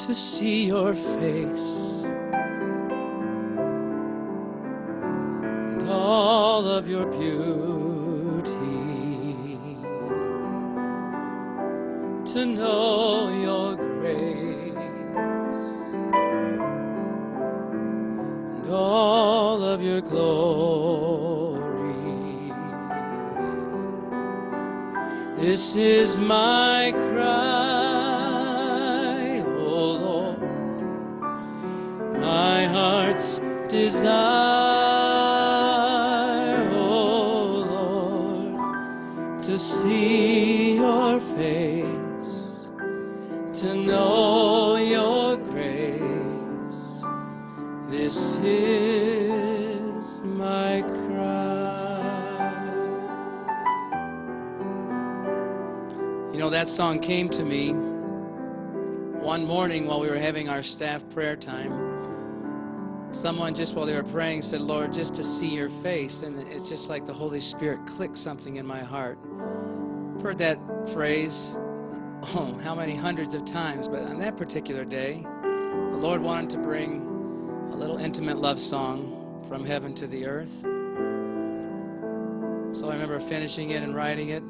to see your face and all of your beauty, to know your grace and all of your glory. This is my cry, O Lord, my heart's desire, O Lord, to see your face, to know your grace. This is my cry. You know, that song came to me one morning while we were having our staff prayer time. Someone, just while they were praying, said, Lord, just to see your face. And it's just like the Holy Spirit clicked something in my heart. I've heard that phrase, oh, how many hundreds of times. But on that particular day, the Lord wanted to bring a little intimate love song from heaven to the earth. So I remember finishing it and writing it.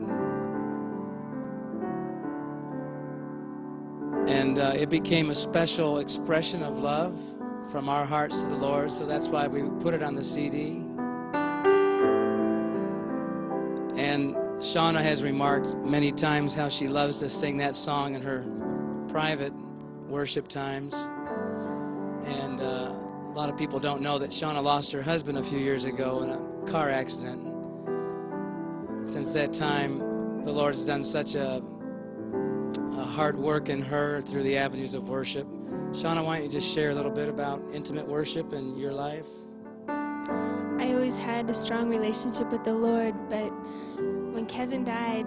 And it became a special expression of love from our hearts to the Lord, so that's why we put it on the CD. And Shauna has remarked many times how she loves to sing that song in her private worship times. And a lot of people don't know that Shauna lost her husband a few years ago in a car accident. Since that time, the Lord's done such a hard work in her through the avenues of worship. Shauna, why don't you just share a little bit about intimate worship in your life? I always had a strong relationship with the Lord, but when Kevin died,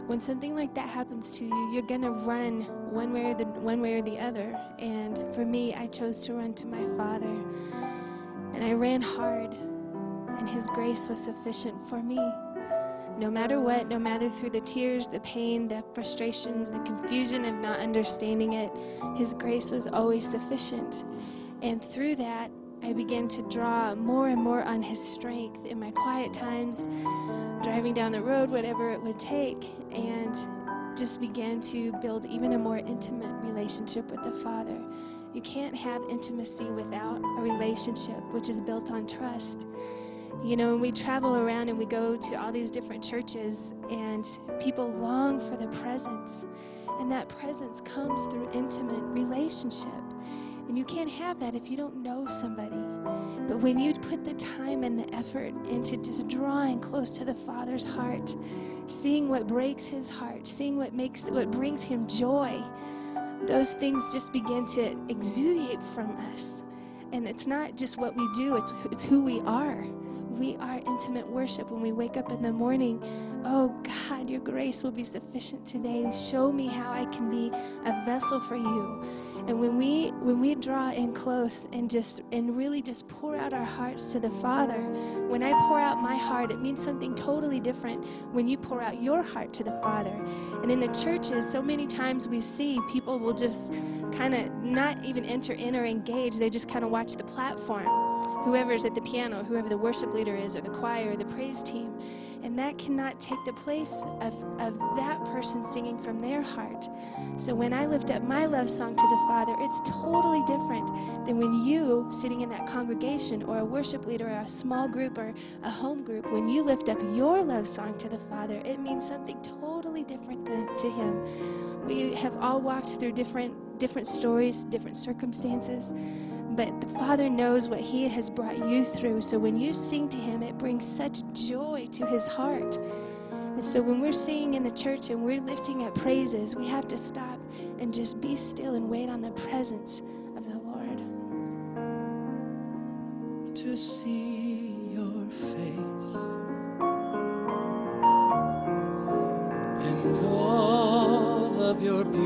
when something like that happens to you, you're gonna run one way or the other. And for me, I chose to run to my Father, and I ran hard, and His grace was sufficient for me. No matter what, no matter through the tears, the pain, the frustrations, the confusion of not understanding it, His grace was always sufficient. And through that, I began to draw more and more on His strength in my quiet times, driving down the road, whatever it would take, and just began to build even a more intimate relationship with the Father. You can't have intimacy without a relationship which is built on trust. You know, when we travel around and we go to all these different churches, and people long for the presence, and that presence comes through intimate relationship. And you can't have that if you don't know somebody. But when you put the time and the effort into just drawing close to the Father's heart, seeing what breaks His heart, seeing what brings Him joy, those things just begin to exudate from us. And it's not just what we do, it's who we are. We are intimate worship. When we wake up in the morning, oh God, your grace will be sufficient today. Show me how I can be a vessel for you. And when we draw in close and really just pour out our hearts to the Father, when I pour out my heart, it means something totally different when you pour out your heart to the Father. And in the churches, so many times we see people will just kind of not even enter in or engage. They just kind of watch the platform. Whoever's at the piano, whoever the worship leader is, or the choir, or the praise team. And that cannot take the place of that person singing from their heart. So when I lift up my love song to the Father, it's totally different than when you, sitting in that congregation, or a worship leader, or a small group, or a home group, when you lift up your love song to the Father, it means something totally different to Him. We have all walked through different stories, different circumstances, but the Father knows what He has brought you through. So when you sing to Him, it brings such joy to His heart. And so when we're singing in the church and we're lifting up praises, we have to stop and just be still and wait on the presence of the Lord. To see your face and all of your beauty,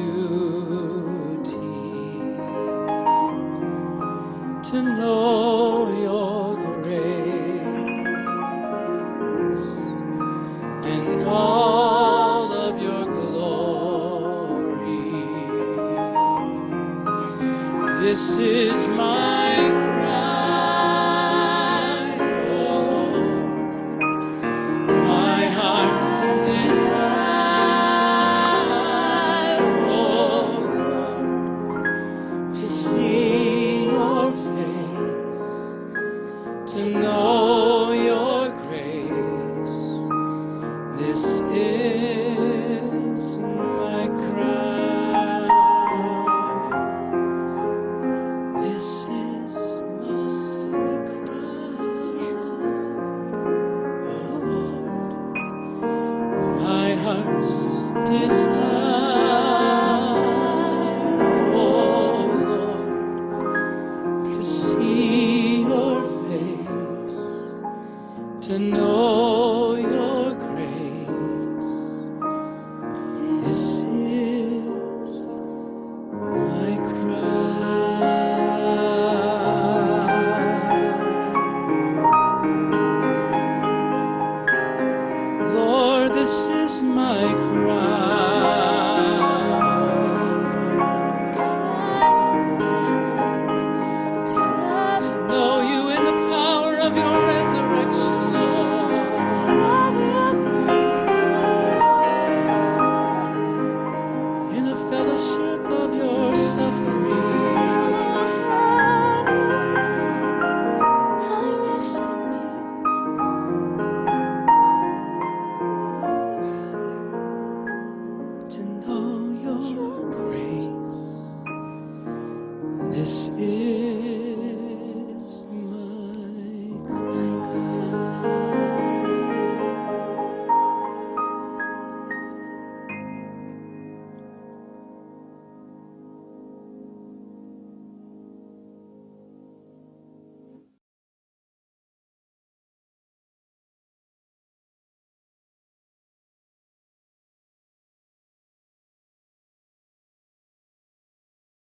to know your grace and all of your glory. This is my